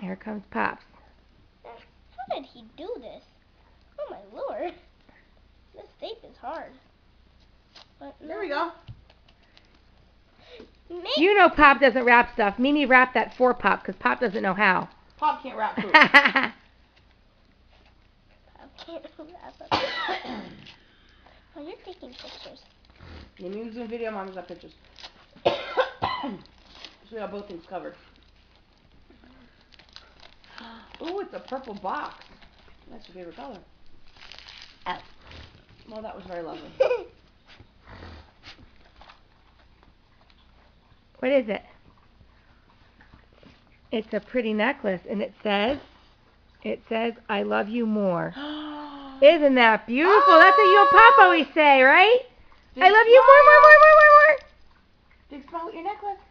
Here comes Pops. How did he do this? Oh my lord. This tape is hard. But no. There we go. You know Pop doesn't wrap stuff. Mimi wrapped that for Pop because Pop doesn't know how. Pop can't wrap food. Pop can't wrap up. Oh, you're taking pictures. Mimi's doing video, Mama's got pictures. So we got both things covered. Ooh, it's a purple box. That's your favorite color. Oh. Well, that was very lovely. What is it? It's a pretty necklace, and it says, I love you more. Isn't that beautiful? That's what you and Pop always say, right? I love you more. Big smile with your necklace.